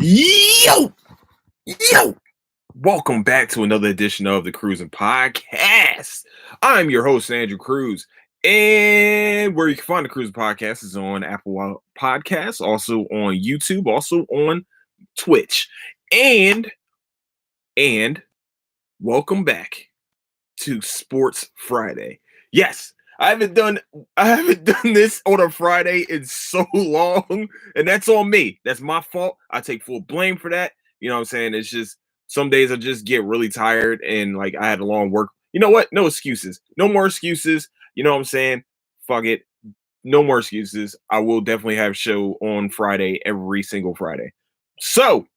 Yo, yo, welcome back to another edition of the Cruising Podcast. I'm your host, Andrew Cruz, and where you can find the Cruising Podcast is on Apple Podcasts, also on YouTube, also on Twitch, and welcome back to Sports Friday. Yes, I haven't done this on a Friday in so long, and that's on me. That's my fault. I take full blame for that. You know what I'm saying? It's just some days I just get really tired and like I had a long work. You know what? No excuses. No more excuses. You know what I'm saying? Fuck it. No more excuses. I will definitely have show on Friday every single Friday. So,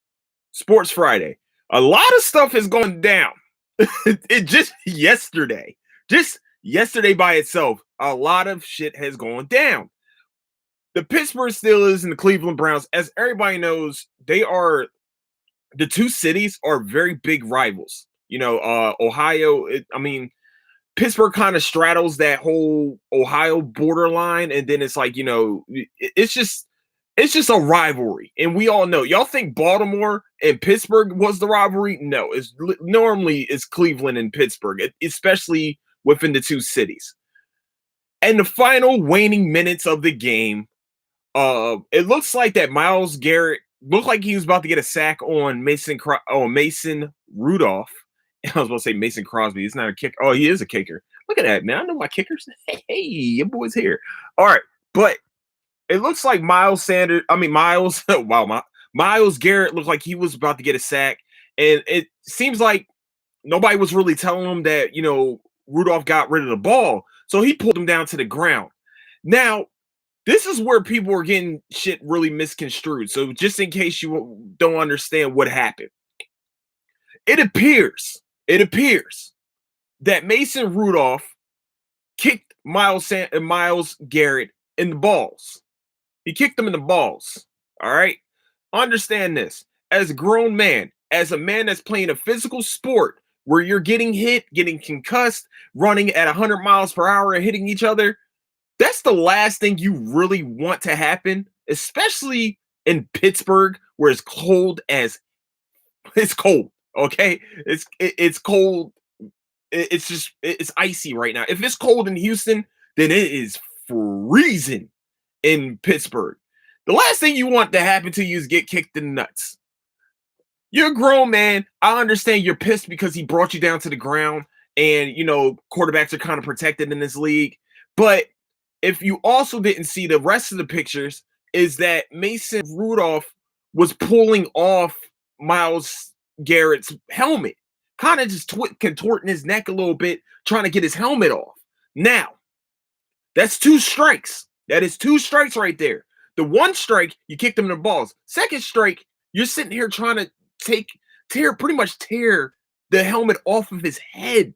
Sports Friday. A lot of stuff is going down. It just yesterday by itself, a lot of shit has gone down. The Pittsburgh Steelers and the Cleveland Browns, as everybody knows, the two cities are very big rivals. Ohio. Pittsburgh kind of straddles that whole Ohio borderline, and then it's like it's just a rivalry, and we all know. Y'all think Baltimore and Pittsburgh was the rivalry? No, normally it's Cleveland and Pittsburgh, especially within the two cities. And the final waning minutes of the game, it looks like that Myles Garrett looked like he was about to get a sack on Mason Rudolph. I was about to say Mason Crosby. He's not a kicker. Oh, he is a kicker. Look at that, man. I know my kickers. Hey, your boy's here. All right, but it looks like Miles Garrett looked like he was about to get a sack, and it seems like nobody was really telling him that Rudolph got rid of the ball, so he pulled him down to the ground. Now, this is where people are getting shit really misconstrued. So just in case you don't understand what happened, it appears that Mason Rudolph kicked Miles Garrett in the balls. He kicked him in the balls. All right. Understand this. As a grown man, as a man that's playing a physical sport where you're getting hit, getting concussed, running at 100 miles per hour and hitting each other, that's the last thing you really want to happen, especially in Pittsburgh where it's cold. Okay, it's cold. It's icy right now. If it's cold in Houston, then it is freezing in Pittsburgh. The last thing you want to happen to you is get kicked in the nuts. You're a grown man. I understand you're pissed because he brought you down to the ground, and quarterbacks are kind of protected in this league. But if you also didn't see the rest of the pictures, is that Mason Rudolph was pulling off Myles Garrett's helmet, kind of just contorting his neck a little bit, trying to get his helmet off. Now, that's two strikes. That is two strikes right there. The one strike, you kicked him in the balls. Second strike, you're sitting here trying to pretty much tear the helmet off of his head.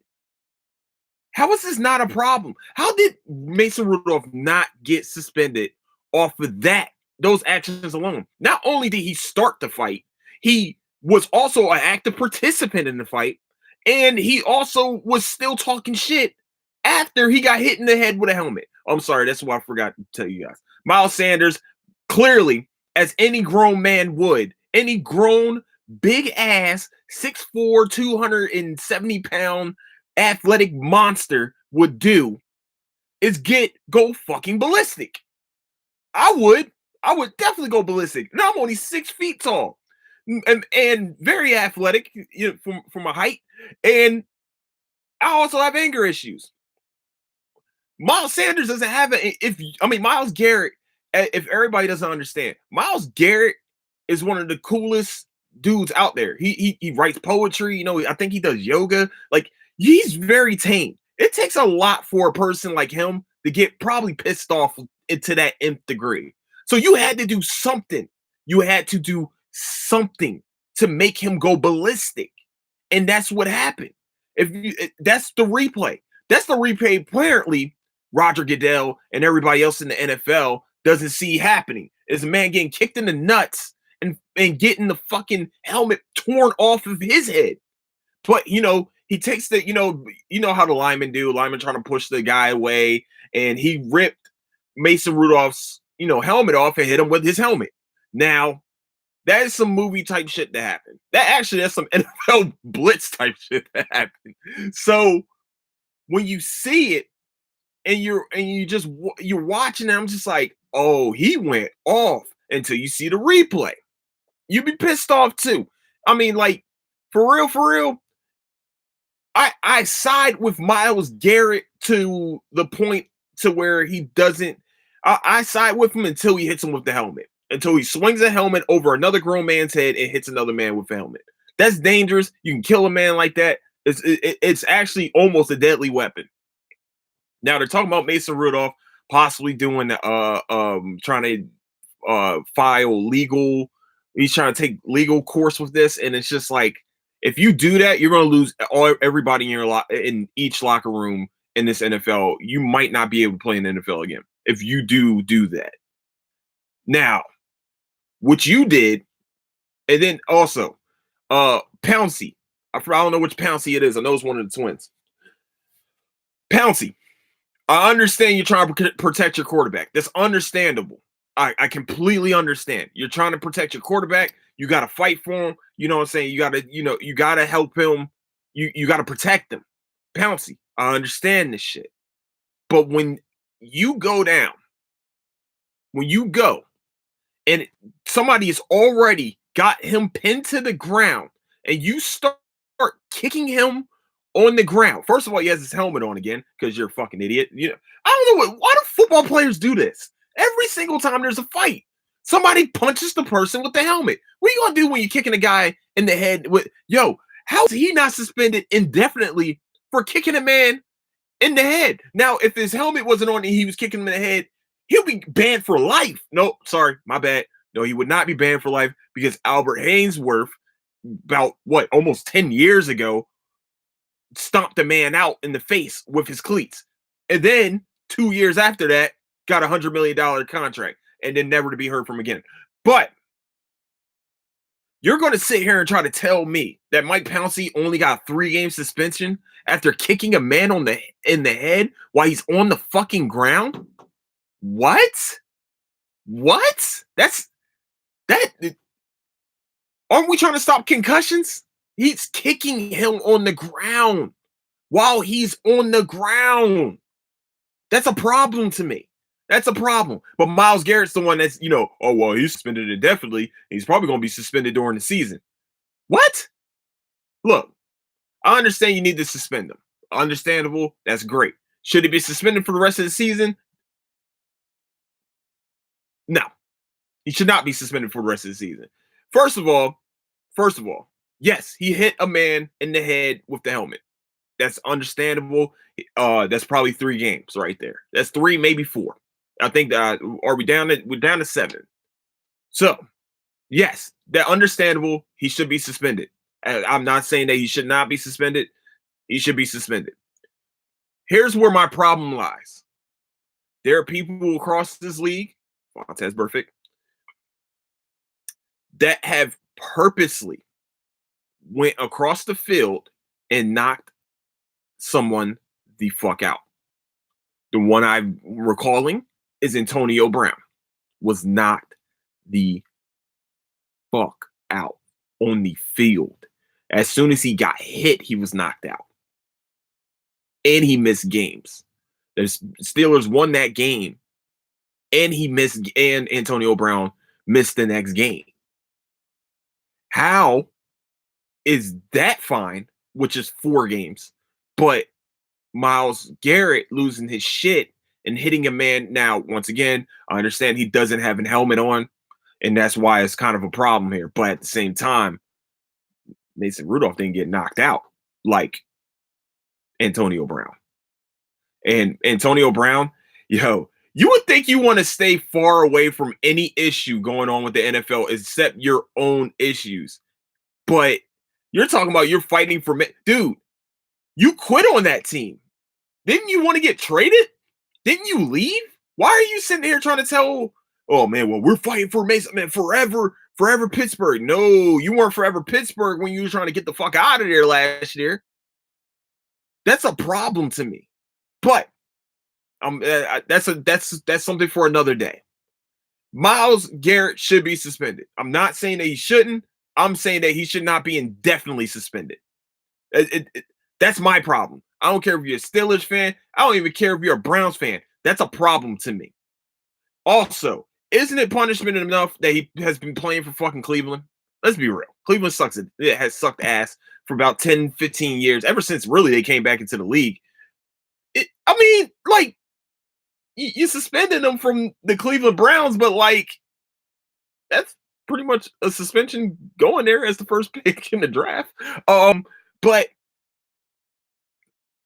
How is this not a problem? How did Mason Rudolph not get suspended off of those actions alone? Not only did he start the fight, he was also an active participant in the fight, and he also was still talking shit after he got hit in the head with a helmet. Oh, I'm sorry, that's what I forgot to tell you guys. Miles Sanders, clearly, as any grown man would, any grown, big ass, 6'4", 270-pound athletic monster would do, is go fucking ballistic. I would definitely go ballistic. Now I'm only 6 feet tall and very athletic, from a height, and I also have anger issues. Miles Sanders doesn't have Myles Garrett. If everybody doesn't understand, Myles Garrett is one of the coolest dudes out there. He writes poetry. I think he does yoga. Like, he's very tame. It takes a lot for a person like him to get probably pissed off to that nth degree. So you had to do something. You had to do something to make him go ballistic, and that's what happened. That's the replay. That's the replay. Apparently, Roger Goodell and everybody else in the NFL doesn't see happening. Is a man getting kicked in the nuts and getting the fucking helmet torn off of his head. But he takes how the linemen do. Linemen trying to push the guy away, and he ripped Mason Rudolph's helmet off and hit him with his helmet. Now, That is some movie type shit that happened. That's some NFL blitz type shit that happened. So when you see it you're watching it, I'm just like, oh, he went off until you see the replay. You'd be pissed off too. I mean, like, for real, I side with Myles Garrett to the point to where he doesn't. I side with him until he hits him with the helmet. Until he swings a helmet over another grown man's head and hits another man with a helmet. That's dangerous. You can kill a man like that. It's actually almost a deadly weapon. Now they're talking about Mason Rudolph possibly doing trying to file legal. He's trying to take legal course with this, and it's just like if you do that, you're going to lose everybody in in each locker room in this NFL. You might not be able to play in the NFL again if you do that. Now, what you did, and then also, Pouncey. I don't know which Pouncey it is. I know it's one of the twins. Pouncey. I understand you're trying to protect your quarterback. That's understandable. I completely understand. You're trying to protect your quarterback. You got to fight for him. You know what I'm saying? You got to help him. You got to protect him. Pouncey, I understand this shit. But when you go down, and somebody has already got him pinned to the ground and you start kicking him on the ground. First of all, he has his helmet on again because you're a fucking idiot. You know, I don't know why do football players do this? Every single time there's a fight, somebody punches the person with the helmet. What are you gonna do when you're kicking a guy in the head with how is he not suspended indefinitely for kicking a man in the head? Now, if his helmet wasn't on and he was kicking him in the head, he'll be banned for life. No, sorry, my bad. No, he would not be banned for life because Albert Haynesworth, about almost 10 years ago, stomped a man out in the face with his cleats. And then 2 years after that, got $100 million contract and then never to be heard from again. But you're going to sit here and try to tell me that Mike Pouncey only got 3-game suspension after kicking a man in the head while he's on the fucking ground? What? Aren't we trying to stop concussions? He's kicking him on the ground while he's on the ground. That's a problem to me. That's a problem. But Myles Garrett's the one that's, oh, well, he's suspended indefinitely. He's probably going to be suspended during the season. What? Look, I understand you need to suspend him. Understandable. That's great. Should he be suspended for the rest of the season? No. He should not be suspended for the rest of the season. First of all, yes, he hit a man in the head with the helmet. That's understandable. That's probably 3 games right there. That's 3, maybe 4. I think we're down to 7. So, yes, that understandable. He should be suspended. I'm not saying that he should not be suspended. He should be suspended. Here's where my problem lies. There are people across this league, Vontaze Burfict, that have purposely went across the field and knocked someone the fuck out. The one I'm recalling is Antonio Brown was knocked the fuck out on the field. As soon as he got hit, he was knocked out. And he missed games. The Steelers won that game. And Antonio Brown missed the next game. How is that fine, which is 4 games, but Myles Garrett losing his shit and hitting a man? Now, once again, I understand he doesn't have a helmet on, and that's why it's kind of a problem here. But at the same time, Mason Rudolph didn't get knocked out like Antonio Brown. And Antonio Brown, you would think you want to stay far away from any issue going on with the NFL except your own issues. But you're talking about you're fighting for dude, you quit on that team. Didn't you want to get traded? Didn't you leave? Why are you sitting here trying to tell, oh man, well, we're fighting for Mason, man, forever Pittsburgh. No, you weren't forever Pittsburgh when you were trying to get the fuck out of there last year. That's a problem to me. But that's something for another day. Myles Garrett should be suspended. I'm not saying that he shouldn't. I'm saying that he should not be indefinitely suspended. That's my problem. I don't care if you're a Steelers fan. I don't even care if you're a Browns fan. That's a problem to me. Also, isn't it punishment enough that he has been playing for fucking Cleveland? Let's be real. Cleveland sucks. It has sucked ass for about 10, 15 years, ever since really they came back into the league. I mean, like, you suspended him from the Cleveland Browns, but like, that's pretty much a suspension going there as the first pick in the draft. But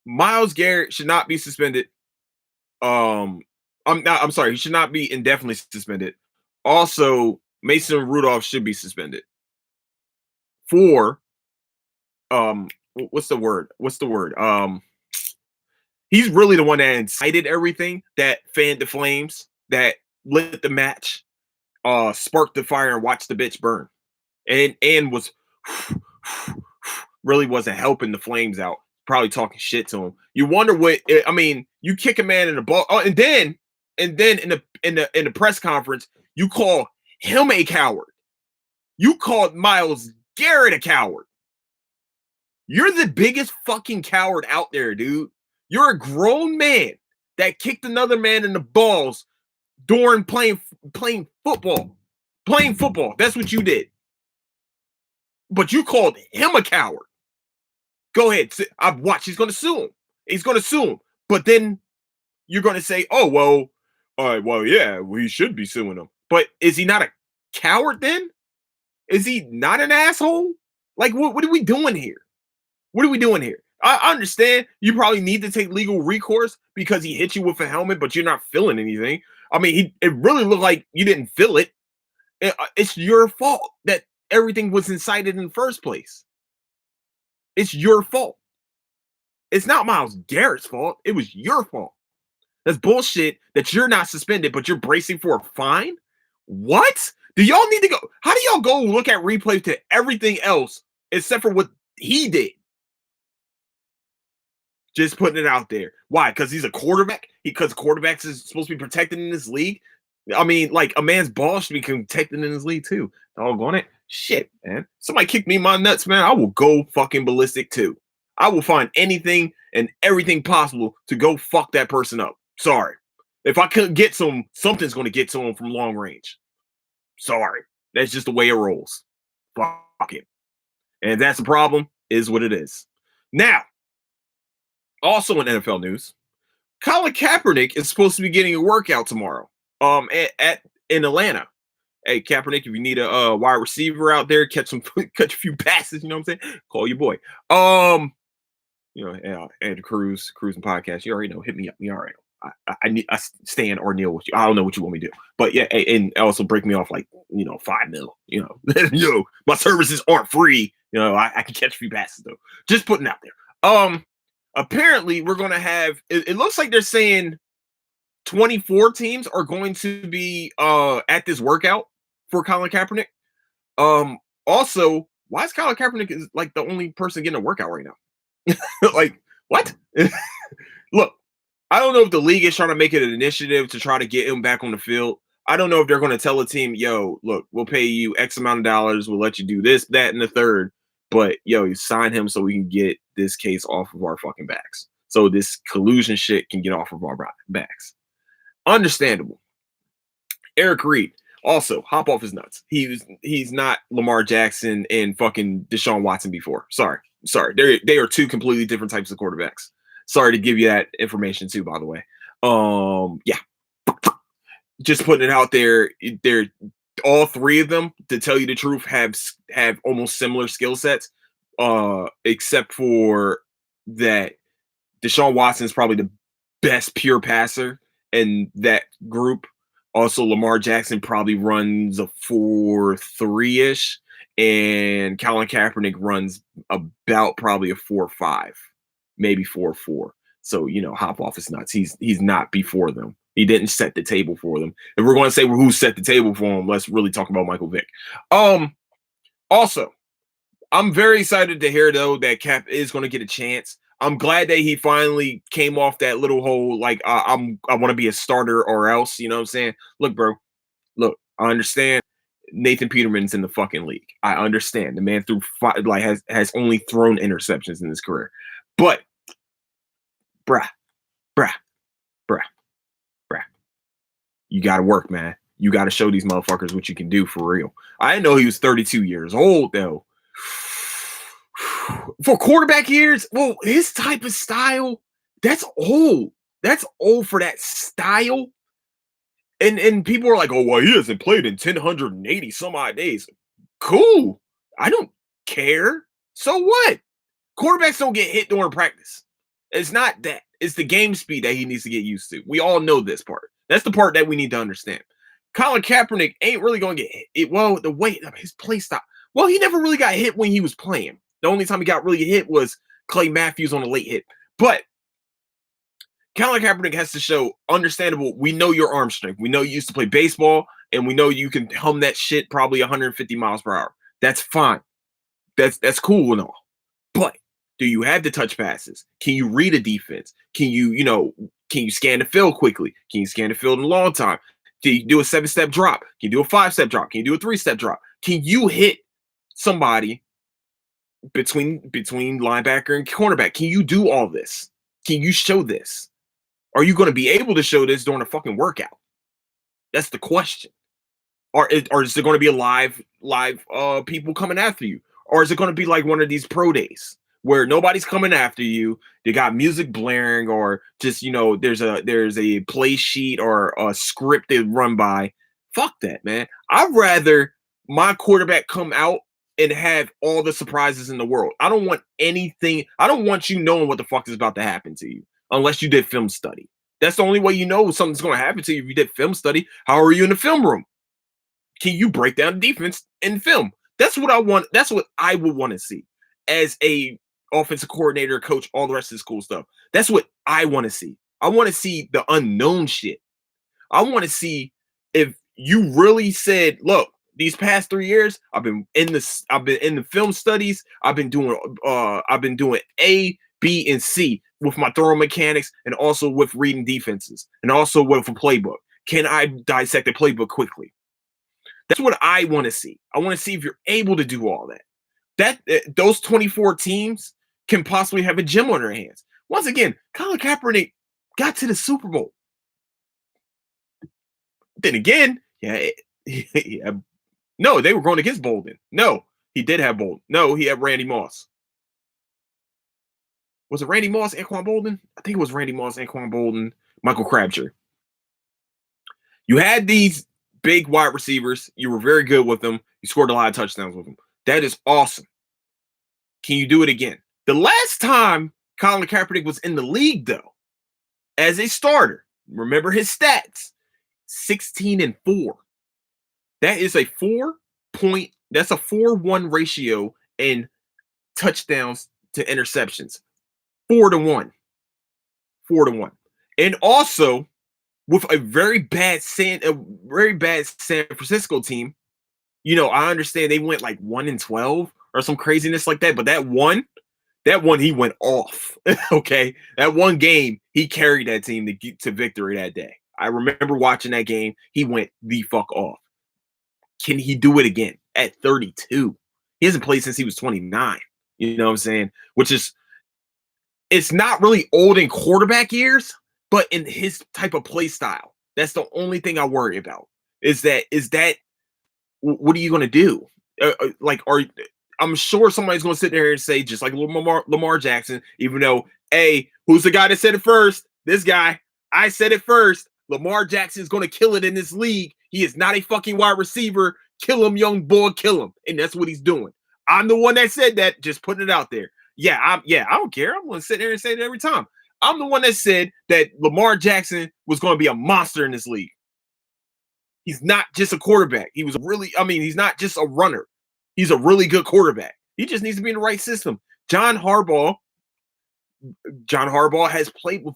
Myles Garrett should not be suspended. I'm sorry, he should not be indefinitely suspended. Also, Mason Rudolph should be suspended for what's the word? He's really the one that incited everything that fanned the flames, that lit the match, sparked the fire and watched the bitch burn. And was really wasn't helping the flames out, probably talking shit to him. You wonder what I mean, you kick a man in the ball, and then in the press conference, you call him a coward. You called Myles Garrett a coward. You're the biggest fucking coward out there, dude. You're a grown man that kicked another man in the balls during playing football. Playing football. That's what you did. But you called him a coward. Go ahead. I've watched. He's going to sue him. He's going to sue him. But then you're going to say, oh, well, yeah, he should be suing him. But is he not a coward then? Is he not an asshole? Like, what are we doing here? What are we doing here? I understand you probably need to take legal recourse because he hit you with a helmet, but you're not feeling anything. I mean, it really looked like you didn't feel it. It's your fault that everything was incited in the first place. It's your fault. It's not Myles Garrett's fault. It was your fault. That's bullshit that you're not suspended, but you're bracing for a fine? What? Do y'all need to go? How do y'all go look at replays to everything else except for what he did? Just putting it out there. Why? Because he's a quarterback? Because quarterbacks is supposed to be protected in this league? I mean, like, a man's ball should be protected in this league too. Doggone it. Shit, man. Somebody kick me in my nuts, man. I will go fucking ballistic too. I will find anything and everything possible to go fuck that person up. Sorry. If I couldn't get to him, something's going to get to him from long range. Sorry. That's just the way it rolls. Fuck it. And that's the problem, is what it is. Now, also in NFL news, Colin Kaepernick is supposed to be getting a workout tomorrow. In Atlanta. Hey, Kaepernick, if you need a wide receiver out there, catch a few passes, you know what I'm saying? Call your boy. Andrew Cruz, Cruising Podcast. You already know. Hit me up. You already know. I stand or kneel with you. I don't know what you want me to do, but yeah, and also break me off like $5 million. My services aren't free. I can catch a few passes though. Just putting out there. Apparently we're gonna have. It looks like they're saying 24 teams are going to be at this workout for Colin Kaepernick. Also, why is Colin Kaepernick is like the only person getting a workout right now? Like, what? Look, I don't know if the league is trying to make it an initiative to try to get him back on the field. I don't know if they're going to tell a team, yo, look, we'll pay you X amount of dollars. We'll let you do this, that, and the third. But, yo, you sign him so we can get this case off of our fucking backs. So this collusion shit can get off of our backs. Understandable. Eric Reed, also, hop off his nuts. He's not Lamar Jackson and fucking Deshaun Watson before. Sorry. They are two completely different types of quarterbacks. Sorry to give you that information too, by the way. Yeah. Just putting it out there. They're all three of them, to tell you the truth, have almost similar skill sets. Except for that Deshaun Watson is probably the best pure passer in that group. Also, Lamar Jackson probably runs a 4.3-ish, and Colin Kaepernick runs about probably a 4.5, maybe 4.4. So, hop off his nuts. He's not before them. He didn't set the table for them. If we're going to say who set the table for him, let's really talk about Michael Vick. Also, I'm very excited to hear, though, that Cap is going to get a chance. I'm glad that he finally came off that little hole, like, I want to be a starter or else, you know what I'm saying? Look, bro, Look, I understand Nathan Peterman's in the fucking league. I understand the man threw has only thrown interceptions in his career, but bruh, bruh, bruh, bruh, you got to work, man. You got to show these motherfuckers what you can do for real. I didn't know he was 32 years old though. For quarterback years, well, his type of style, that's old. That's old for that style. And people are like, oh, well, he hasn't played in 1,080 some odd days. Cool. I don't care. So what? Quarterbacks don't get hit during practice. It's not that. It's the game speed that he needs to get used to. We all know this part. That's the part that we need to understand. Colin Kaepernick ain't really going to get hit. Well, the way his play style. Well, he never really got hit when he was playing. The only time he got really hit was Clay Matthews on a late hit. But Colin Kaepernick has to show understandable. We know your arm strength. We know you used to play baseball, and we know you can hum that shit probably 150 miles per hour. That's fine. That's cool and all. But do you have the touch passes? Can you read a defense? Can you scan the field quickly? Can you scan the field in a long time? Can you do a 7-step drop? Can you do a 5-step drop? Can you do a 3-step drop? Can you hit somebody between linebacker and cornerback? Can you do all this? Can you show this? Are you going to be able to show this during a fucking workout? That's the question. Or is there going to be a live people coming after you? Or is it going to be like one of these pro days where nobody's coming after you? They got music blaring, or just, there's a play sheet or a script they run by. Fuck that, man. I'd rather my quarterback come out and have all the surprises in the world. I don't want anything. I don't want you knowing what the fuck is about to happen to you unless you did film study. That's the only way you know something's going to happen to you if you did film study. How are you in the film room? Can you break down the defense in film? That's what I want. That's what I would want to see as a offensive coordinator, coach, all the rest of this cool stuff. That's what I want to see. I want to see the unknown shit. I want to see if you really said, look, these past 3 years, I've been in the film studies. I've been doing A, B, and C with my throw mechanics, and also with reading defenses, and also with a playbook. Can I dissect the playbook quickly? That's what I want to see. I want to see if you're able to do all that. Those 24 teams can possibly have a gem on their hands. Once again, Colin Kaepernick got to the Super Bowl. Then again, no, they were going against Bolden. No, he did have Bolden. No, he had Randy Moss. Was it Randy Moss, Anquan Bolden? I think it was Randy Moss, Anquan Bolden, Michael Crabtree. You had these big wide receivers. You were very good with them. You scored a lot of touchdowns with them. That is awesome. Can you do it again? The last time Colin Kaepernick was in the league, though, as a starter, remember his stats, 16-4. That is a 4.1 ratio in touchdowns to interceptions. 4-1. 4-1. And also, with a very bad San Francisco team, I understand they went like 1-12 or some craziness like that, but that one he went off. Okay, that one game he carried that team to get to victory that day. I remember watching that game. He went the fuck off. Can he do it again at 32? He hasn't played since he was 29. You know what I'm saying? Which is, it's not really old in quarterback years, but in his type of play style, that's the only thing I worry about. Is that what are you going to do? I'm sure somebody's going to sit there and say, just like Lamar Jackson, even though, hey, who's the guy that said it first? This guy. I said it first. Lamar Jackson is going to kill it in this league. He is not a fucking wide receiver. Kill him, young boy, kill him. And that's what he's doing. I'm the one that said that, just putting it out there. I don't care. I'm going to sit there and say it every time. I'm the one that said that Lamar Jackson was going to be a monster in this league. He's not just a quarterback. He's not just a runner. He's a really good quarterback. He just needs to be in the right system. John Harbaugh has played with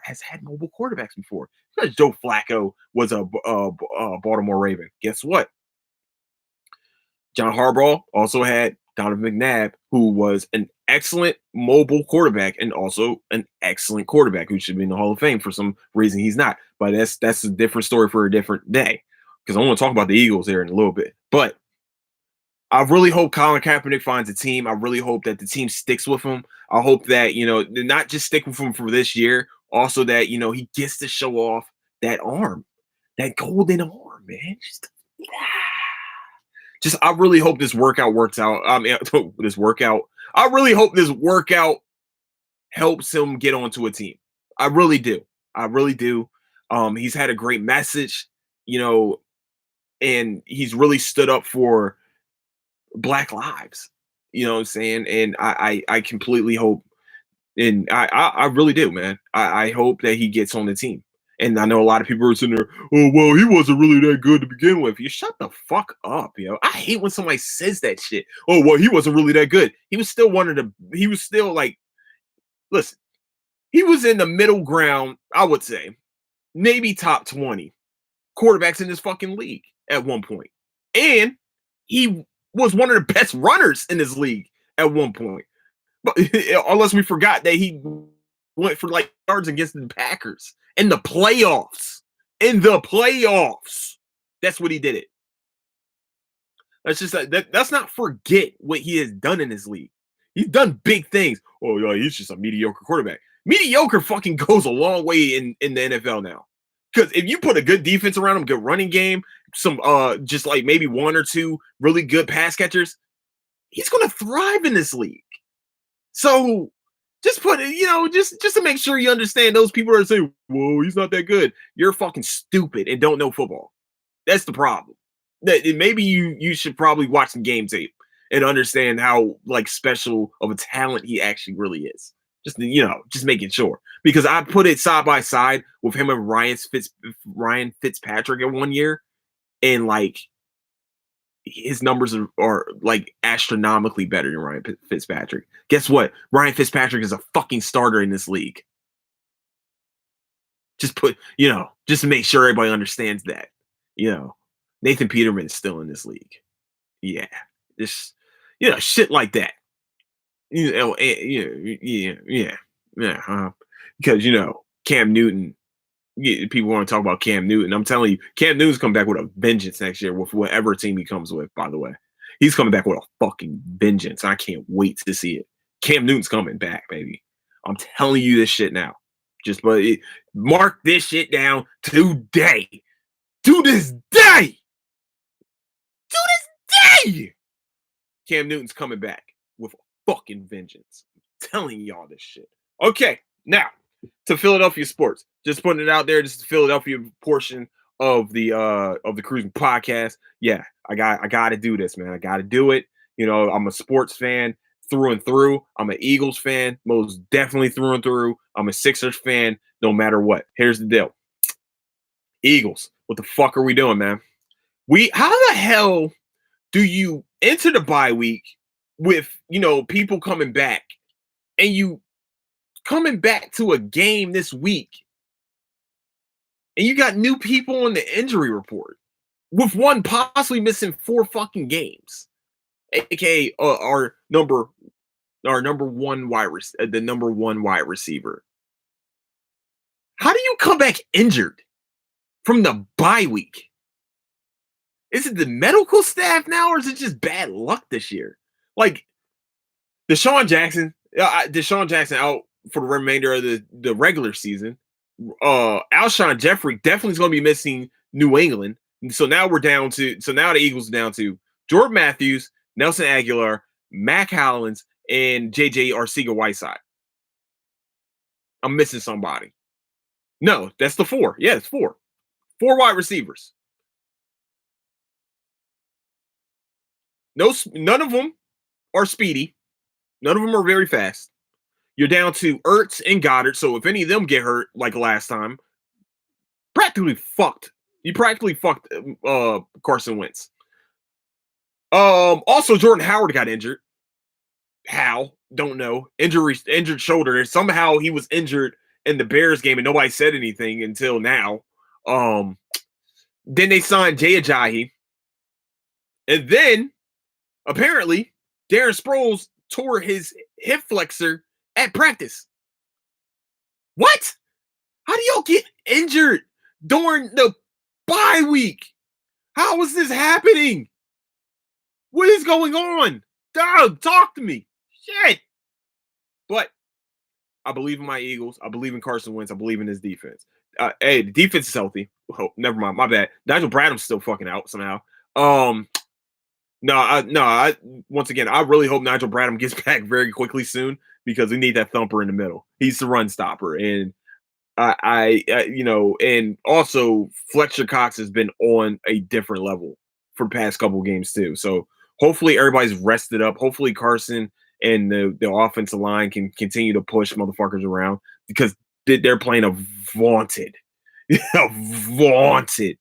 has had mobile quarterbacks before. Because Joe Flacco was a Baltimore Raven. Guess what? John Harbaugh also had Donovan McNabb, who was an excellent mobile quarterback and also an excellent quarterback who should be in the Hall of Fame. For some reason, he's not. But that's a different story for a different day. because I want to talk about the Eagles here in a little bit. But I really hope Colin Kaepernick finds a team. I really hope that the team sticks with him. I hope that, not just stick with him for this year, also that, he gets to show off that arm, that golden arm, man. I really hope this workout works out. I mean, this workout. I really hope this workout helps him get onto a team. I really do. I really do. He's had a great message, and he's really stood up for Black lives. You know what I'm saying? And I completely hope, and I really do, man. I hope that he gets on the team. And I know a lot of people are sitting there, oh, well, he wasn't really that good to begin with. You shut the fuck up, I hate when somebody says that shit. Oh, well, he wasn't really that good. He was still like, listen, he was in the middle ground, I would say, maybe top 20 quarterbacks in this fucking league at one point. And he was one of the best runners in this league at one point. But unless we forgot that he went for like yards against the Packers in the playoffs. In the playoffs. That's what he did it. Let's not forget what he has done in this league. He's done big things. Oh, yeah, he's just a mediocre quarterback. Mediocre fucking goes a long way in the NFL now. Because if you put a good defense around him, good running game, some just like maybe one or two really good pass catchers, he's gonna thrive in this league. So just put it, just to make sure you understand those people are saying, whoa, he's not that good. You're fucking stupid and don't know football. That's the problem. That maybe you should probably watch some game tape and understand how like special of a talent he actually really is. Just making sure, because I put it side by side with him and Ryan Fitzpatrick in 1 year, and like his numbers are like astronomically better than Ryan Fitzpatrick. Guess what? Ryan Fitzpatrick is a fucking starter in this league. Just to make sure everybody understands that. Nathan Peterman is still in this league. Yeah, just shit like that. Yeah. Because Cam Newton. People want to talk about Cam Newton. I'm telling you, Cam Newton's coming back with a vengeance next year with whatever team he comes with. By the way, he's coming back with a fucking vengeance. I can't wait to see it. Cam Newton's coming back, baby. I'm telling you this shit now. Mark this shit down today. To this day. To this day. Cam Newton's coming back with a fucking vengeance. I'm telling y'all this shit. Okay, now to Philadelphia sports. Just putting it out there, just the Philadelphia portion of the Cruising podcast. Yeah, I got to do this, man. I got to do it. I'm a sports fan through and through. I'm an Eagles fan, most definitely through and through. I'm a Sixers fan, no matter what. Here's the deal. Eagles, what the fuck are we doing, man? How the hell do you enter the bye week with, people coming back, and you coming back to a game this week, and you got new people on the injury report, with one possibly missing 4 fucking games, aka our number one the number one wide receiver. How do you come back injured from the bye week? Is it the medical staff now, or is it just bad luck this year? Like Deshaun Jackson out for the remainder of the regular season. Alshon Jeffrey definitely is going to be missing New England. So now the Eagles are down to Jordan Matthews, Nelson Aguilar, Mac Hollins, and JJ Arcega-Whiteside. I'm missing somebody. No, that's the 4. Yeah, it's 4. 4 wide receivers. None of them are speedy. None of them are very fast. You're down to Ertz and Goddard. So if any of them get hurt like last time, practically fucked. You practically fucked Carson Wentz. Also, Jordan Howard got injured. How? Don't know. Injured shoulder. Somehow he was injured in the Bears game and nobody said anything until now. Then they signed Jay Ajayi. And then, apparently, Darren Sproles tore his hip flexor at practice. What? How do y'all get injured during the bye week? How is this happening? What is going on? Doug, talk to me. Shit. But I believe in my Eagles. I believe in Carson Wentz. I believe in his defense. Hey, the defense is healthy. Oh, never mind. My bad. Nigel Bradham's still fucking out somehow. No. Once again, I really hope Nigel Bradham gets back very quickly soon because we need that thumper in the middle. He's the run stopper, and and also Fletcher Cox has been on a different level for past couple games too. So hopefully everybody's rested up. Hopefully Carson and the offensive line can continue to push motherfuckers around because they're playing a vaunted, vaunted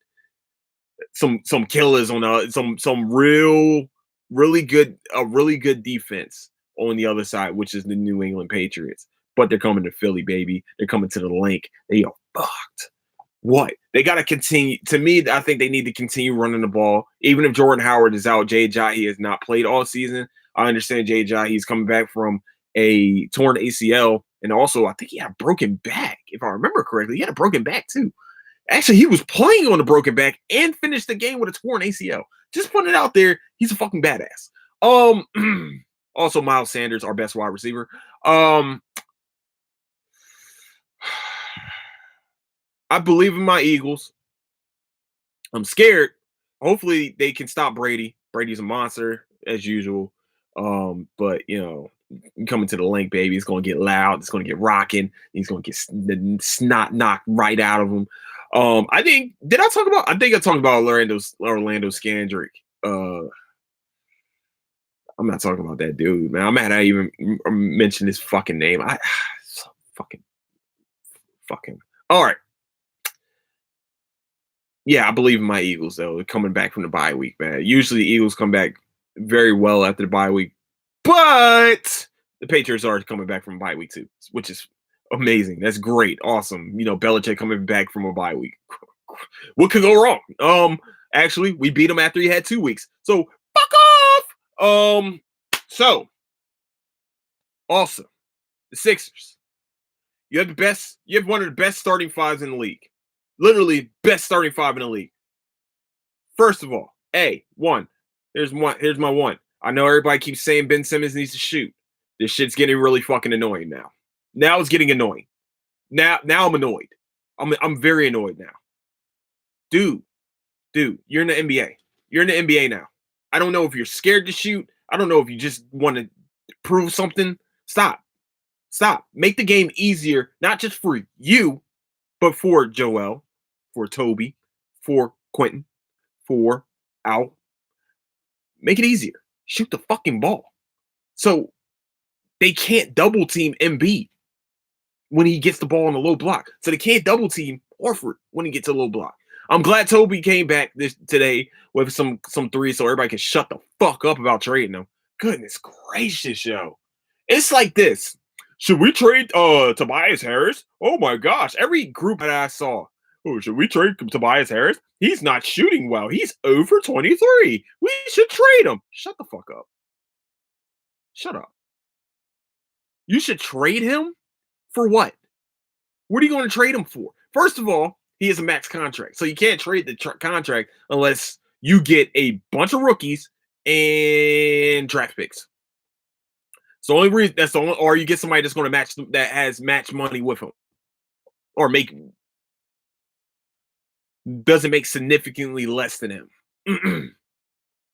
some killers on some really good defense on the other side, which is the New England Patriots. But they're coming to Philly, baby. They're coming to the link. They are fucked. What? They got to continue. To me, I think they need to continue running the ball. Even if Jordan Howard is out, Jay Ajayi has not played all season. I understand Jay Ajayi. He's coming back from a torn ACL. And also, I think he had a broken back. If I remember correctly, he had a broken back too. Actually, he was playing on the broken back and finished the game with a torn ACL. Just putting it out there, he's a fucking badass. Also, Miles Sanders, our best wide receiver. I believe in my Eagles. I'm scared. Hopefully, they can stop Brady. Brady's a monster as usual. But coming to the link, baby, it's gonna get loud. It's gonna get rocking. He's gonna get the snot knocked right out of him. I think I talked about Orlando Scandrick. I'm not talking about that dude, man. I'm mad I even mentioned his fucking name. Fucking. All right. Yeah, I believe in my Eagles though. They're coming back from the bye week, man. Usually the Eagles come back very well after the bye week, but the Patriots are coming back from bye week too, which is amazing. That's great. Awesome. Belichick coming back from a bye week. What could go wrong? Actually, we beat him after he had 2 weeks. So fuck off. So also the Sixers. You have one of the best starting fives in the league. Literally best starting five in the league. First of all, one. Here's my one. I know everybody keeps saying Ben Simmons needs to shoot. This shit's getting really fucking annoying now. Now it's getting annoying. Now I'm annoyed. I'm very annoyed now. Dude, you're in the NBA. You're in the NBA now. I don't know if you're scared to shoot. I don't know if you just want to prove something. Stop. Make the game easier, not just for you, but for Joel, for Toby, for Quentin, for Al. Make it easier. Shoot the fucking ball. So they can't double team Embiid when he gets the ball on the low block. So they can't double team Horford when he gets a low block. I'm glad Toby came back today with some threes so everybody can shut the fuck up about trading them. Goodness gracious, yo. It's like this. Should we trade Tobias Harris? Oh my gosh. Every group that I saw. Oh, should we trade Tobias Harris? He's not shooting well. He's over 23. We should trade him. Shut the fuck up. Shut up. You should trade him? For what? What are you going to trade him for? First of all, he has a max contract. So you can't trade the contract unless you get a bunch of rookies and draft picks. So only reason or you get somebody that's going to match that has match money with him, or doesn't make significantly less than him.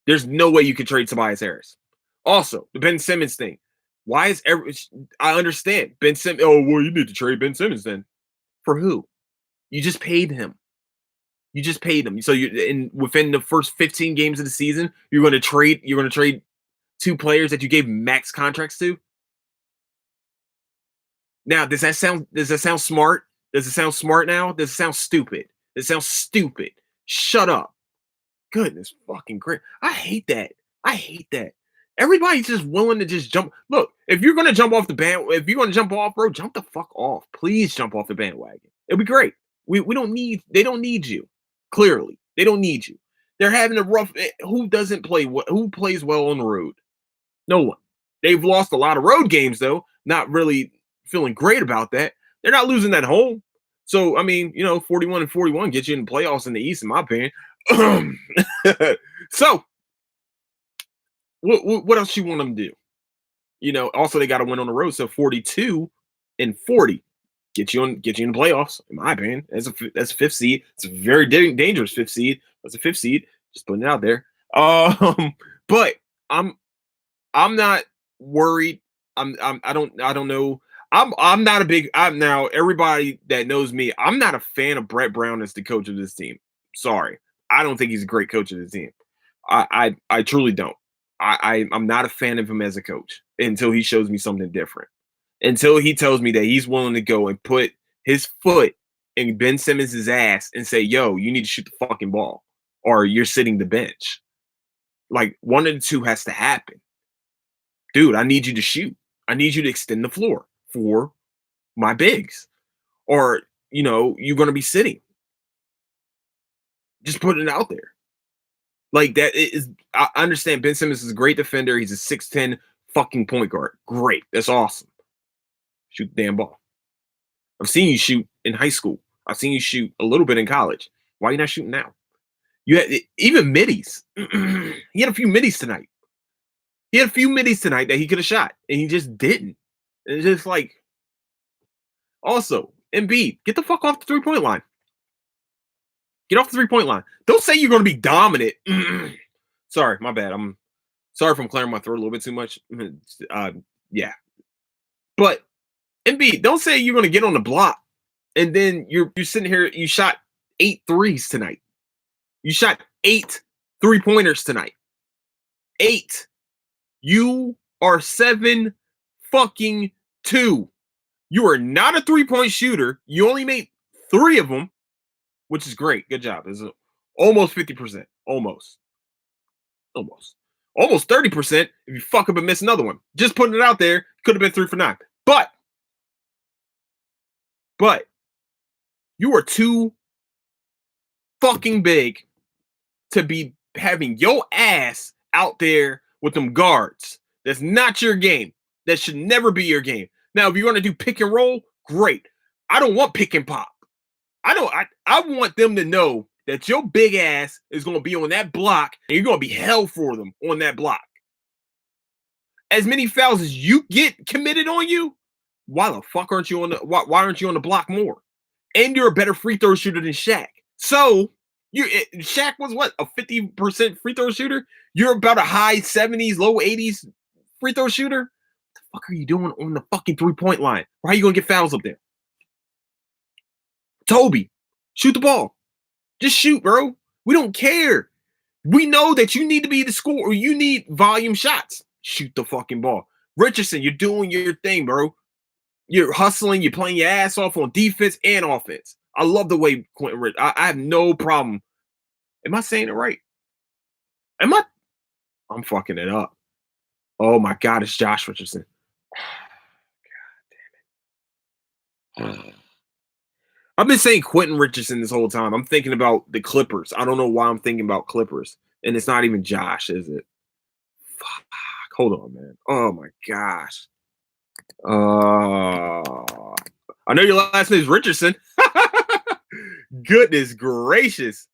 There's no way you can trade Tobias Harris. Also, the Ben Simmons thing. Why is I understand Ben Simmons? Oh well, you need to trade Ben Simmons then. For who? You just paid him. So within the first 15 games of the season, you're going to trade 2 players that you gave max contracts to. Now, does that sound smart? Does it sound smart now? Does it sound stupid? It sounds stupid. Shut up. Goodness fucking great. I hate that. Everybody's just willing to just jump. Look, if you're going to jump off the if you're going to jump off, bro, jump the fuck off. Please jump off the bandwagon. It'll be great. They don't need you. Clearly, they don't need you. They're having a rough. Who plays well on the road? No one. They've lost a lot of road games though. Not really feeling great about that. They're not losing at home. So I mean, 41-41 gets you in the playoffs in the East, in my opinion. So, what else you want them to do? Also they got to win on the road. So 42-40 get you in the playoffs. In my opinion, that's a fifth seed. It's a very dangerous fifth seed. That's a fifth seed. Just putting it out there. But I'm not worried. I don't know. I'm not a big. I'm now everybody that knows me. I'm not a fan of Brett Brown as the coach of this team. Sorry, I don't think he's a great coach of the team. I truly don't. I'm not a fan of him as a coach until he shows me something different. Until he tells me that he's willing to go and put his foot in Ben Simmons' ass and say, "Yo, you need to shoot the fucking ball, or you're sitting the bench." Like one of the two has to happen. Dude, I need you to shoot. I need you to extend the floor for my bigs, or you're going to be sitting. Just putting it out there. Like that is. I understand Ben Simmons is a great defender. He's a 6'10" fucking point guard. Great. That's awesome. Shoot the damn ball. I've seen you shoot in high school. I've seen you shoot a little bit in college. Why are you not shooting now? You had even middies. He had a few middies tonight. He had a few middies tonight that he could have shot, and he just didn't. It's just like, also, Embiid, get the fuck off the 3-point line. Get off the 3-point line. Don't say you're going to be dominant. Sorry, my bad. I'm sorry if I'm clearing my throat a little bit too much. Yeah. But Embiid, don't say you're going to get on the block and then you're sitting here. You shot 8 threes tonight. You shot 8 3-pointers tonight. 8. You are 7 fucking 2. You are not a 3-point shooter. You only made 3 of them, which is great. Good job. It's almost 50%. Almost 30% if you fuck up and miss another one. Just putting it out there, could have been 3 for 9. But you are too fucking big to be having your ass out there with them guards. That's not your game. That should never be your game. Now, if you're going to do pick and roll, great. I don't want pick and pop. I want them to know that your big ass is going to be on that block and you're going to be hell for them on that block. As many fouls as you get committed on you, why the fuck aren't you on the why aren't you on the block more? And you're a better free throw shooter than Shaq. So Shaq was what, a 50% free throw shooter? You're about a high 70s, low 80s free throw shooter? What the fuck are you doing on the fucking 3-point line? Why are you gonna get fouls up there? Toby, shoot the ball. Just shoot, bro. We don't care. We know that you need to be the scorer, or you need volume shots. Shoot the fucking ball. Richardson, you're doing your thing, bro. You're hustling. You're playing your ass off on defense and offense. I love the way Quentin Rich. I have no problem. Am I saying it right? Am I? I'm fucking it up. Oh my God, it's Josh Richardson. God damn it. I've been saying Quentin Richardson this whole time. I'm thinking about the Clippers. I don't know why I'm thinking about Clippers. And it's not even Josh, is it? Fuck. Hold on, man. Oh my gosh. I know your last name is Richardson. Goodness gracious.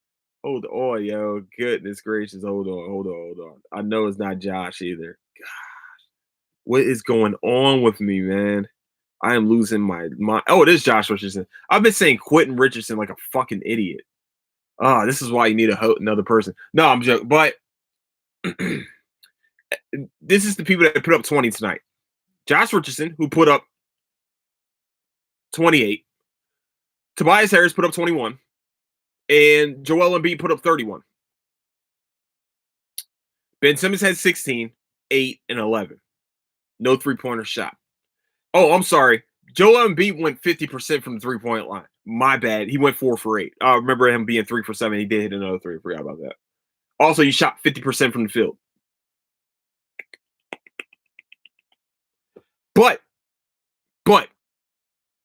Hold on, yo. Goodness gracious. Hold on. I know it's not Josh either. Gosh. What is going on with me, man? I am losing my mind. Oh, it is Josh Richardson. I've been saying Quentin Richardson like a fucking idiot. This is why you need another person. No, I'm joking. But this is the people that put up 20 tonight. Josh Richardson, who put up 28. Tobias Harris put up 21. And Joel Embiid put up 31. Ben Simmons had 16, 8, and 11. No three-pointer shot. Oh, I'm sorry. Joel Embiid went 50% from the three-point line. My bad. He went 4 for 8. I remember him being 3 for 7. He did hit another 3. I forgot about that. Also, you shot 50% from the field. But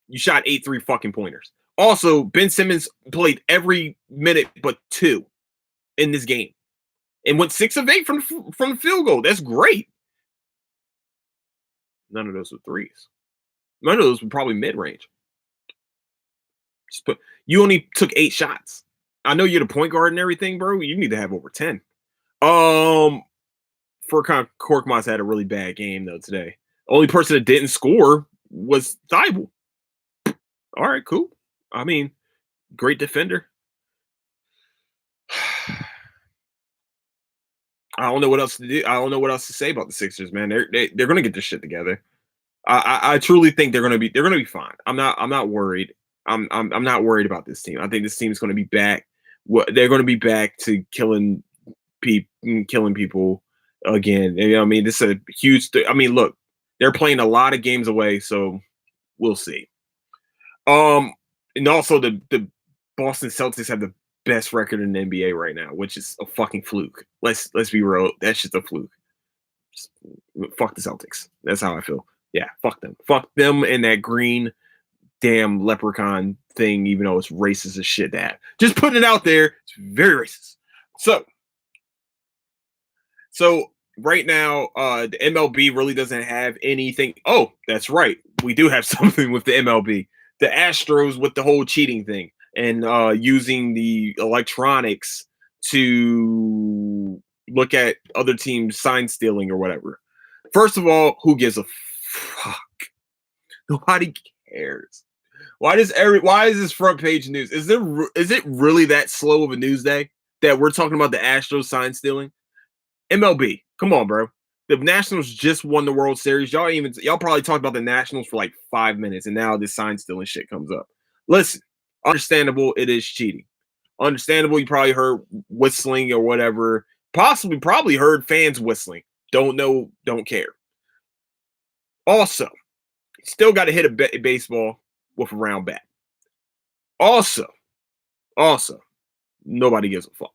you shot 8 3 fucking pointers. Also, Ben Simmons played every minute but 2 in this game and went 6 of 8 from the field goal. That's great. None of those were threes. None of those were probably mid-range. You only took 8 shots. I know you're the point guard and everything, bro. You need to have over 10. Um, Furkan Korkmaz had a really bad game though today. Only person that didn't score was Thibault. All right, cool. I mean, great defender. I don't know what else to do. I don't know what else to say about the Sixers, man. They're gonna get this shit together. I truly think they're gonna be fine. I'm not worried. I'm not worried about this team. I think this team is gonna be back. They're gonna be back to killing people again. You know what I mean? This is a huge. I mean, look, they're playing a lot of games away, so we'll see. Um, and also the Boston Celtics have the best record in the NBA right now, which is a fucking fluke. Let's be real. That's just a fluke. Just, fuck the Celtics. That's how I feel. Yeah, fuck them. Fuck them and that green damn leprechaun thing, even though it's racist as shit that. Just putting it out there, it's very racist. So right now, the MLB really doesn't have anything. Oh, that's right. We do have something with the MLB. The Astros with the whole cheating thing and using the electronics to look at other teams sign stealing or whatever. First of all, who gives a fuck? Nobody cares. Why is this front page news? Is it really that slow of a news day that we're talking about the Astros sign stealing? MLB, come on, bro. The Nationals just won the World Series. Y'all probably talked about the Nationals for like 5 minutes, and now this sign stealing shit comes up. Listen, understandable, it is cheating. Understandable, you probably heard whistling or whatever. Probably heard fans whistling. Don't know, don't care. Also, still got to hit a baseball with a round bat. Also, nobody gives a fuck.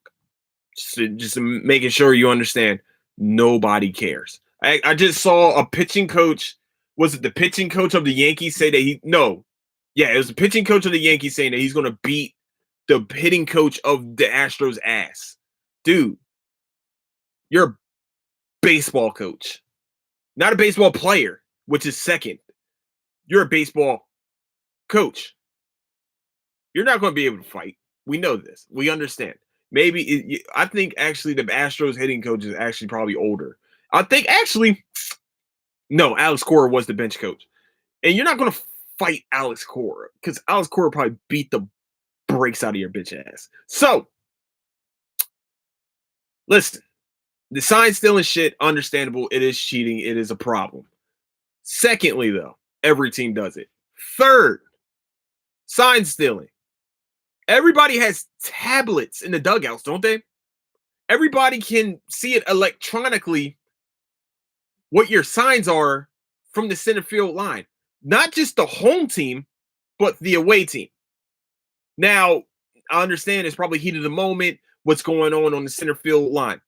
Just making sure you understand, nobody cares. I just saw a pitching coach. Was it the pitching coach of the Yankees say that it was the pitching coach of the Yankees saying that he's going to beat the hitting coach of the Astros ass. Dude, you're a baseball coach, not a baseball player, which is second. You're a baseball coach. You're not going to be able to fight. We know this. We understand. I think actually the Astros hitting coach is actually probably older. I think actually, no, Alex Cora was the bench coach. And you're not going to fight Alex Cora because Alex Cora probably beat the brakes out of your bitch ass. So, listen, the sign stealing shit, understandable. It is cheating. It is a problem. Secondly, though, every team does it. Third, sign stealing. Everybody has tablets in the dugouts, don't they? Everybody can see it electronically what your signs are from the center field line. Not just the home team, but the away team. Now, I understand it's probably heat of the moment, what's going on the center field line.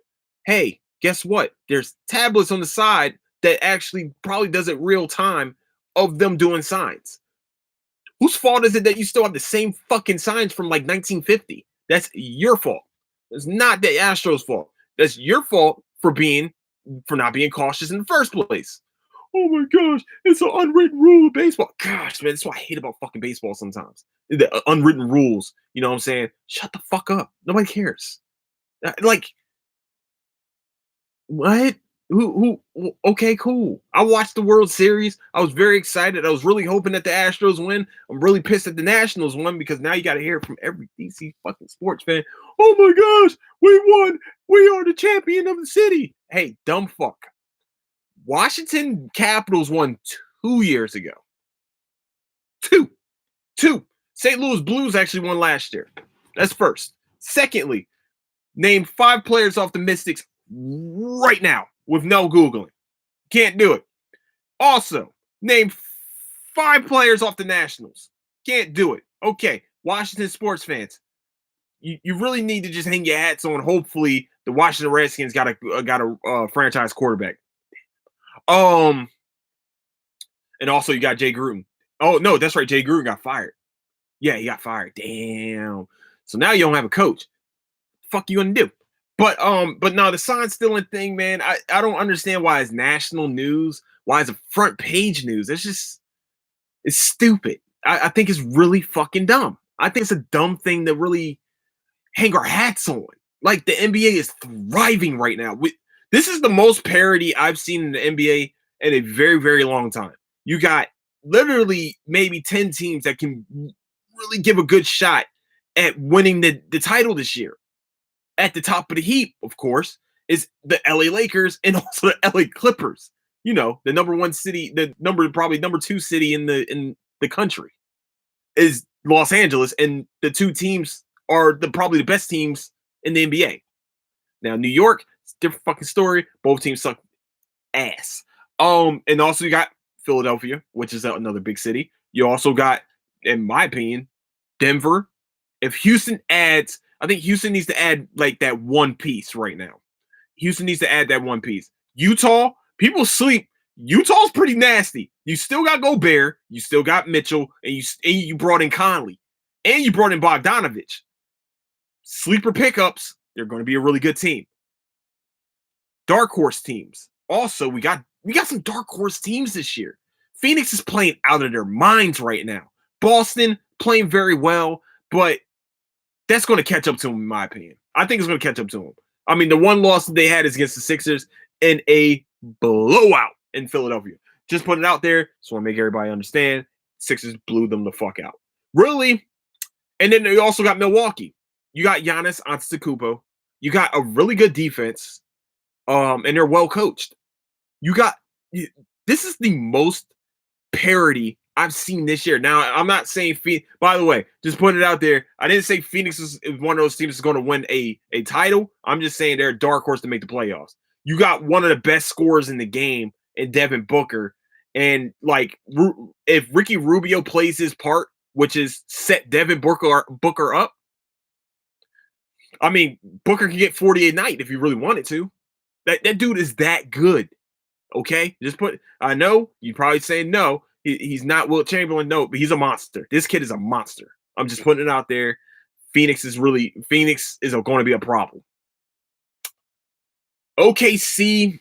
Hey, guess what? There's tablets on the side that actually probably does it real time of them doing signs. Whose fault is it that you still have the same fucking signs from like 1950? That's your fault. It's not the Astros' fault. That's your fault for not being cautious in the first place. Oh my gosh, it's an unwritten rule of baseball. Gosh, man, that's what I hate about fucking baseball sometimes. The unwritten rules. You know what I'm saying? Shut the fuck up. Nobody cares. Like, what? Okay, cool. I watched the World Series. I was very excited. I was really hoping that the Astros win. I'm really pissed that the Nationals won because now you got to hear it from every DC fucking sports fan. Oh my gosh, we won. We are the champion of the city. Hey, dumb fuck. Washington Capitals won 2 years ago. Two. St. Louis Blues actually won last year. That's first. Secondly, name 5 players off the Mystics right now with no Googling. Can't do it. Also, name 5 players off the Nationals. Can't do it. Okay, Washington sports fans, you really need to just hang your hats on. Hopefully, the Washington Redskins got a franchise quarterback. And also you got Jay Gruden. Oh no, that's right. Jay Gruden got fired. Yeah, he got fired. Damn. So now you don't have a coach. Fuck you gonna do? But no, the sign stealing thing, man. I don't understand why it's national news. Why it's a front page news? It's stupid. I think it's really fucking dumb. I think it's a dumb thing that really hang our hats on. Like the NBA is thriving right now. This is the most parity I've seen in the NBA in a very, very long time. You got literally maybe 10 teams that can really give a good shot at winning the title this year. At the top of the heap, of course, is the LA Lakers and also the LA Clippers. You know, the number one city, probably number two city in the country is Los Angeles, and the two teams are probably the best teams in the NBA. Now, New York, it's a different fucking story. Both teams suck ass. And also you got Philadelphia, which is another big city. You also got, in my opinion, Denver. If Houston adds, I think Houston needs to add like that one piece right now. Houston needs to add that one piece. Utah, people sleep. Utah's pretty nasty. You still got Gobert, you still got Mitchell, and you brought in Conley, and you brought in Bogdanovich. Sleeper pickups. They're going to be a really good team. Dark horse teams. Also, we got some dark horse teams this year. Phoenix is playing out of their minds right now. Boston playing very well, but that's going to catch up to them, in my opinion. I think it's going to catch up to them. I mean, the one loss that they had is against the Sixers in a blowout in Philadelphia. Just put it out there. Just want to make everybody understand. Sixers blew them the fuck out. Really? And then they also got Milwaukee. You got Giannis Antetokounmpo. You got a really good defense. And they're well coached. This is the most parity I've seen this year. Now, I'm not saying by the way, just putting it out there, I didn't say Phoenix is one of those teams that's going to win a title. I'm just saying they're a dark horse to make the playoffs. You got one of the best scorers in the game in Devin Booker. And like, if Ricky Rubio plays his part, which is set Devin Booker up, I mean, Booker can get 40 a night if he really wanted to. That dude is that good. Okay? I know you're probably saying no. He's not Wilt Chamberlain, no, but he's a monster. This kid is a monster. I'm just putting it out there. Phoenix is going to be a problem. OKC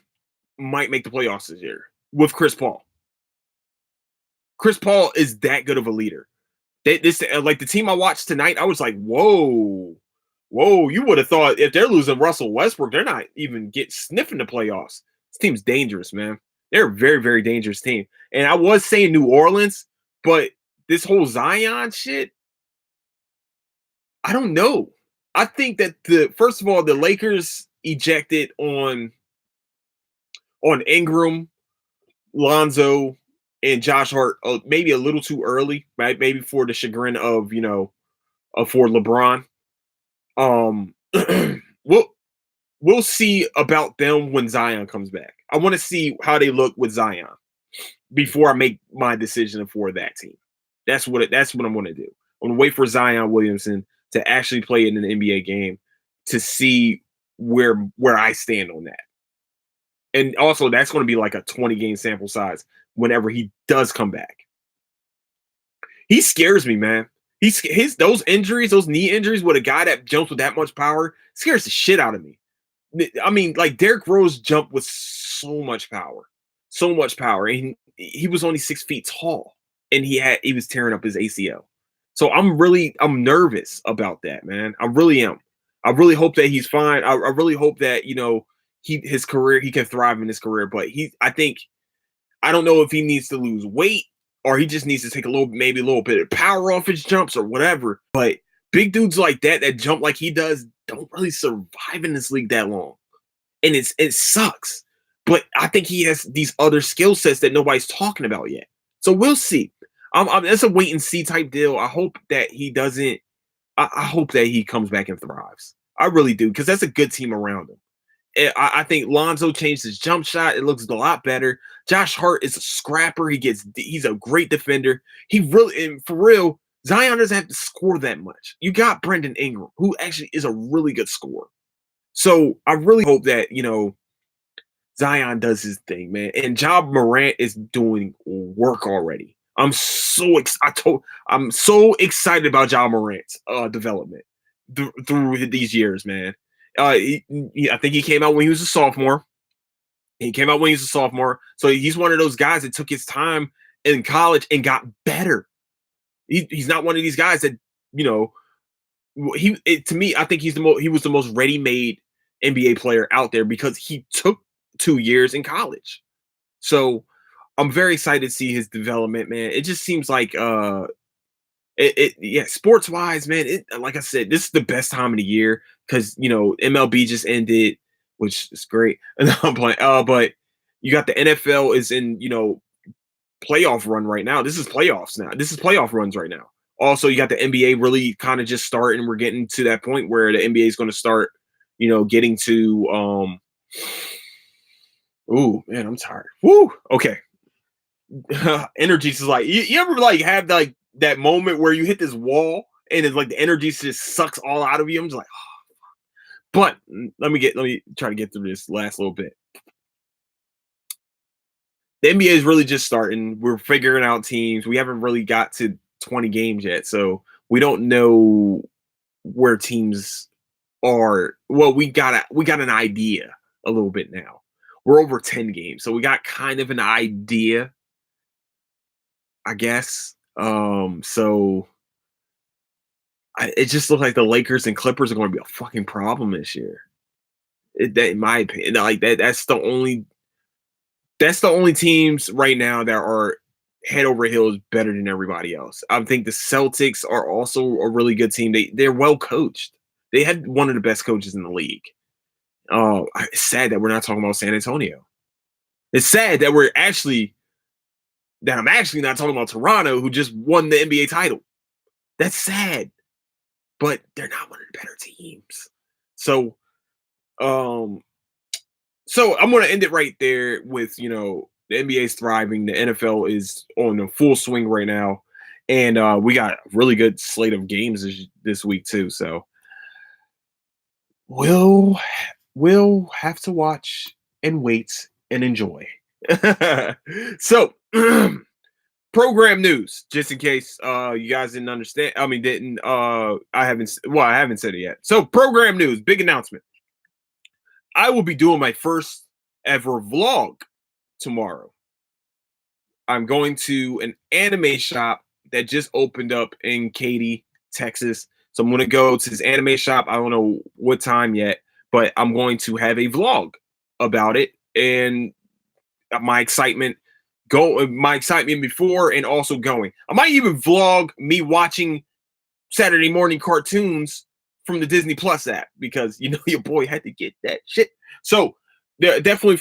might make the playoffs this year with Chris Paul. Chris Paul is that good of a leader. Like the team I watched tonight, I was like, whoa, you would have thought if they're losing Russell Westbrook, they're not even sniffing the playoffs. This team's dangerous, man. They're a very, very dangerous team. And I was saying New Orleans, but this whole Zion shit, I don't know. I think that first of all, the Lakers ejected on Ingram, Lonzo, and Josh Hart maybe a little too early, right? Maybe for the chagrin of for LeBron. We'll see about them when Zion comes back. I want to see how they look with Zion before I make my decision for that team. That's what I'm going to do. I'm going to wait for Zion Williamson to actually play in an NBA game to see where I stand on that. And also, that's going to be like a 20-game sample size whenever he does come back. He scares me, man. Those injuries, those knee injuries with a guy that jumps with that much power scares the shit out of me. I mean, like Derrick Rose jumped with so much power. And he was only 6 feet tall, and he was tearing up his ACL. So I'm nervous about that, man. I really am. I really hope that he's fine. I really hope that, he can thrive in his career, but I don't know if he needs to lose weight or he just needs to take maybe a little bit of power off his jumps or whatever. But big dudes like that jump like he does don't really survive in this league that long. And it sucks. But I think he has these other skill sets that nobody's talking about yet. So we'll see. It's a wait and see type deal. I hope that he doesn't. I hope that he comes back and thrives. I really do, because that's a good team around him. I think Lonzo changed his jump shot. It looks a lot better. Josh Hart is a scrapper. He's a great defender. And for real, Zion doesn't have to score that much. You got Brandon Ingram, who actually is a really good scorer. So I really hope that, Zion does his thing, man. And Ja Morant is doing work already. I'm so excited about Ja Morant's development through these years, man. I think he came out when he was a sophomore. So he's one of those guys that took his time in college and got better. He's not one of these guys that, to me, I think he was the most ready-made NBA player out there because he took 2 years in college. So I'm very excited to see his development, man. It just seems like yeah, sports wise, man, like I said, this is the best time of the year because MLB just ended, which is great. And I'm playing, but you got the NFL is in playoff run right now. This is playoffs now. This is playoff runs right now. Also, you got the NBA really kind of just starting. We're getting to that point where the NBA is going to start, getting to. Ooh, man, I'm tired. Woo. Okay. Energy is like you ever like have like that moment where you hit this wall and it's like the energy just sucks all out of you. I'm just like, oh. But let me try to get through this last little bit. The NBA is really just starting. We're figuring out teams. We haven't really got to 20 games yet, so we don't know where teams are. Well, we got an idea a little bit now. We're over 10 games, so we got kind of an idea, I guess. So it just looks like the Lakers and Clippers are going to be a fucking problem this year. That, in my opinion, like that's the only teams right now that are head over heels better than everybody else. I think the Celtics are also a really good team. They're well coached. They had one of the best coaches in the league. It's sad that we're not talking about San Antonio. It's sad that I'm actually not talking about Toronto, who just won the NBA title. That's sad, but they're not one of the better teams. So I'm going to end it right there with, the NBA is thriving. The NFL is on a full swing right now. And we got a really good slate of games this week too. So we'll have to watch and wait and enjoy. So program news, just in case you guys didn't understand. I mean, I haven't said it yet. So program news, big announcement. I will be doing my first ever vlog tomorrow. I'm going to an anime shop that just opened up in Katy, Texas. So I'm going to go to this anime shop. I don't know what time yet, but I'm going to have a vlog about it and my excitement before and also going. I might even vlog me watching Saturday morning cartoons from the Disney Plus app because your boy had to get that shit. So definitely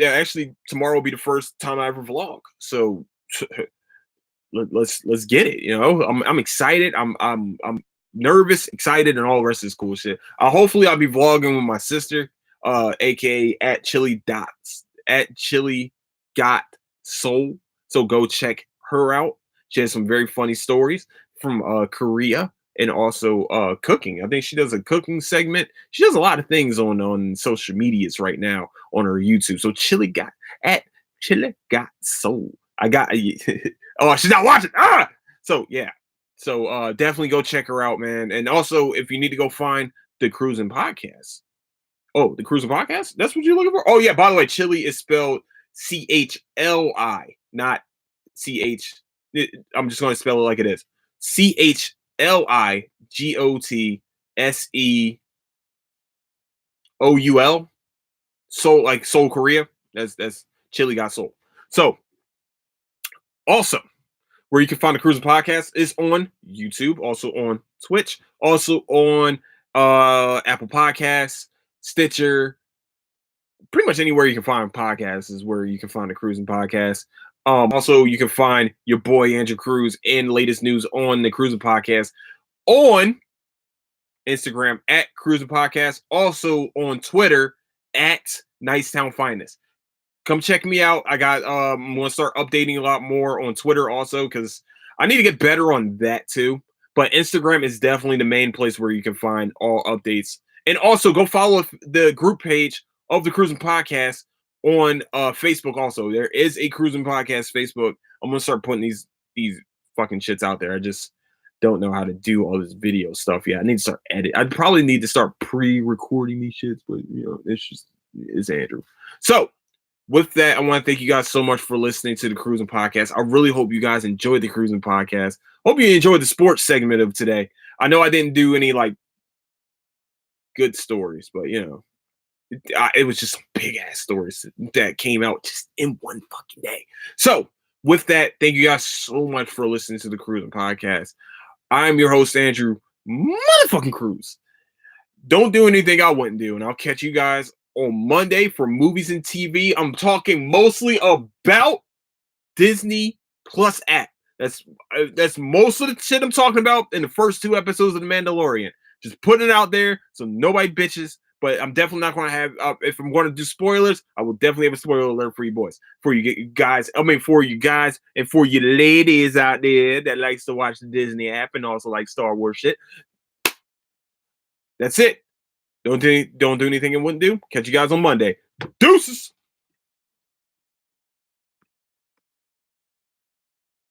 actually tomorrow will be the first time I ever vlog. So let's get it. I'm excited. I'm nervous, excited, and all the rest of this cool shit. Hopefully I'll be vlogging with my sister, aka at Chili Got Soul. So go check her out. She has some very funny stories from Korea and also cooking. I think she does a cooking segment. She does a lot of things on social medias right now on her YouTube. So Chili Got Soul. I got oh, she's not watching. So yeah. So definitely go check her out, man. And also if you need to go find the Cruising Podcast. Oh, the Cruising Podcast? That's what you're looking for? Oh yeah, by the way, Chili is spelled CHLI, not CH. I'm just going to spell it like it is. CHLIGOTSEOUL. Soul, like Seoul, Korea. That's Chili Got Soul. So, also, where you can find the Cruising Podcast is on YouTube, also on Twitch, also on Apple Podcasts, Stitcher. Pretty much anywhere you can find podcasts is where you can find the Cruising Podcast. Also, you can find your boy Andrew Cruz and latest news on the Cruising Podcast on Instagram at Cruising Podcast. Also on Twitter at Nicetown Finest. Come check me out. I'm gonna start updating a lot more on Twitter also because I need to get better on that too. But Instagram is definitely the main place where you can find all updates. And also go follow the group page of the Cruising Podcast on Facebook. Also, there is a Cruising Podcast Facebook. I'm gonna start putting these fucking shits out there. I just don't know how to do all this video stuff yet. I need to start edit. I probably need to start pre-recording these shits, but it's Andrew. So with that, I want to thank you guys so much for listening to the Cruising Podcast. I really hope you guys enjoyed the Cruising Podcast. Hope you enjoyed the sports segment of today. I know I didn't do any like good stories, but you know, it was just big ass stories that came out just in one fucking day. So, with that, thank you guys so much for listening to the Cruising Podcast. I'm your host, Andrew motherfucking Cruz. Don't do anything I wouldn't do, and I'll catch you guys on Monday for movies and TV. I'm talking mostly about Disney Plus app. That's most of the shit I'm talking about in the first 2 episodes of The Mandalorian. Just putting it out there so nobody bitches. But I'm definitely not going to have. If I'm going to do spoilers, I will definitely have a spoiler alert for you boys, for you guys. I mean, for you guys and for you ladies out there that likes to watch the Disney app and also like Star Wars shit. That's it. Don't do anything it wouldn't do. Catch you guys on Monday. Deuces.